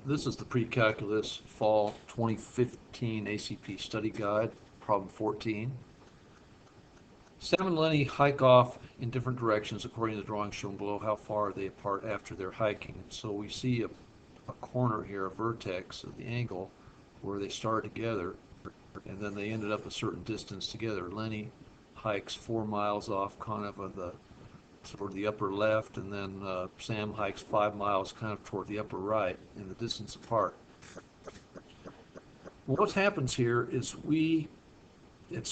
This is the Precalculus Fall 2015 ACP Study Guide, Problem 14. Sam and Lenny hike off in different directions according to the drawing shown below. How far are they apart after they're hiking? So we see a corner here, a vertex of the angle where they start together, and then they ended up a certain distance together. Lenny hikes 4 miles off kind of toward the upper left, and then Sam hikes 5 miles kind of toward the upper right in the distance apart. What happens here is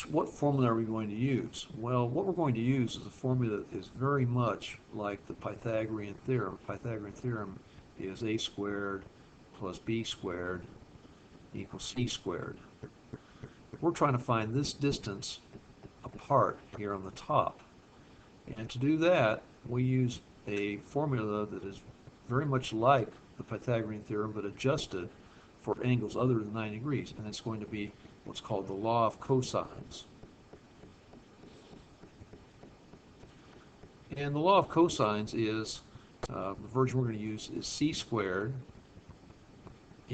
what formula are we going to use? Well, what we're going to use is a formula that is very much like the Pythagorean theorem. The Pythagorean theorem is a squared plus b squared equals c squared. We're trying to find this distance apart here on the top. And to do that, we use a formula that is very much like the Pythagorean theorem, but adjusted for angles other than 90 degrees. And it's going to be what's called the Law of Cosines. And the Law of Cosines is, the version we're going to use is c squared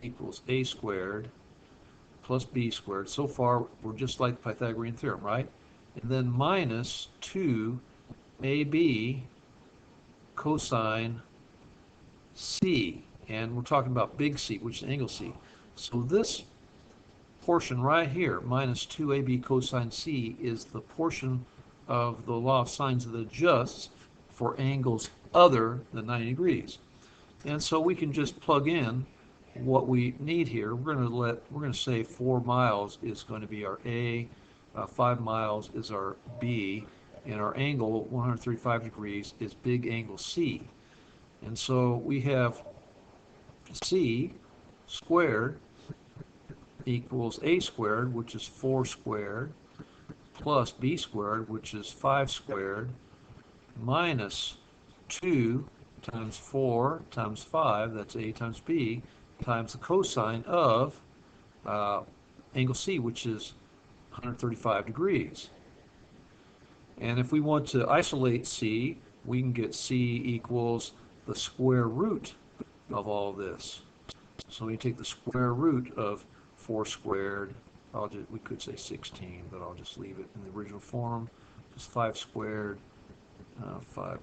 equals a squared plus b squared. So far, we're just like the Pythagorean theorem, right? And then minus 2 AB cosine C, and we're talking about big C, which is angle C. So this portion right here, minus 2AB cosine C, is the portion of the law of sines that adjusts for angles other than 90 degrees. And so we can just plug in what we need here. We're going to say 4 miles is going to be our A, 5 miles is our B, and our angle, 135 degrees, is big angle C. And so we have C squared equals A squared, which is 4 squared, plus B squared, which is 5 squared, minus 2 times 4 times 5, that's A times B, times the cosine of angle C, which is 135 degrees. And if we want to isolate C, we can get C equals the square root of all this. So we take the square root of 4 squared, we could say 16, but I'll just leave it in the original form. Just 5 squared, 5.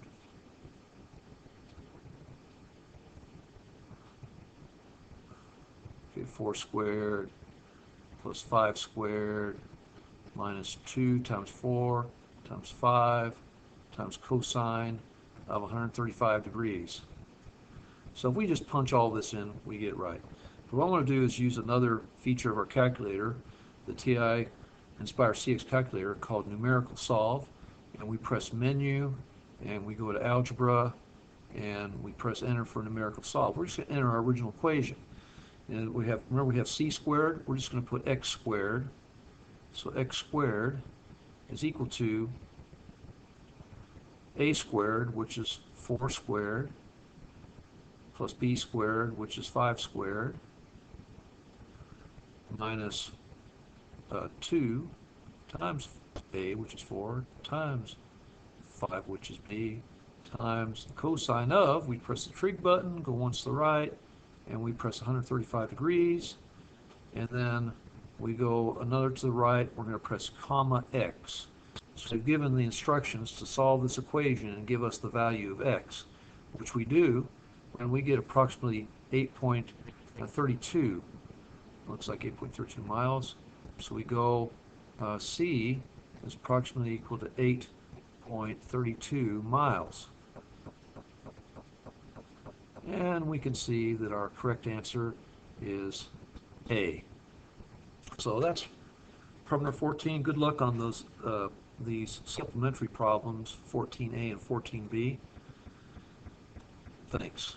Okay, 4 squared plus 5 squared minus 2 times 4 times 5 times cosine of 135 degrees. So if we just punch all this in, we get it right. But what I want to do is use another feature of our calculator, the TI Inspire CX calculator, called Numerical Solve. And we press Menu, and we go to Algebra, and we press Enter for Numerical Solve. We're just going to enter our original equation. And remember we have c squared, we're just going to put x squared. So x squared is equal to a squared, which is 4 squared, plus b squared, which is 5 squared, minus 2 times a, which is 4, times 5, which is b, times the cosine of, we press the trig button, go once to the right, and we press 135 degrees, and then we go another to the right, we're going to press comma x. So we've given the instructions to solve this equation and give us the value of x, which we do, and we get approximately 8.32. Looks like 8.32 miles. So we go C is approximately equal to 8.32 miles. And we can see that our correct answer is A. So that's problem number 14. Good luck on these supplementary problems, 14A and 14B. Thanks.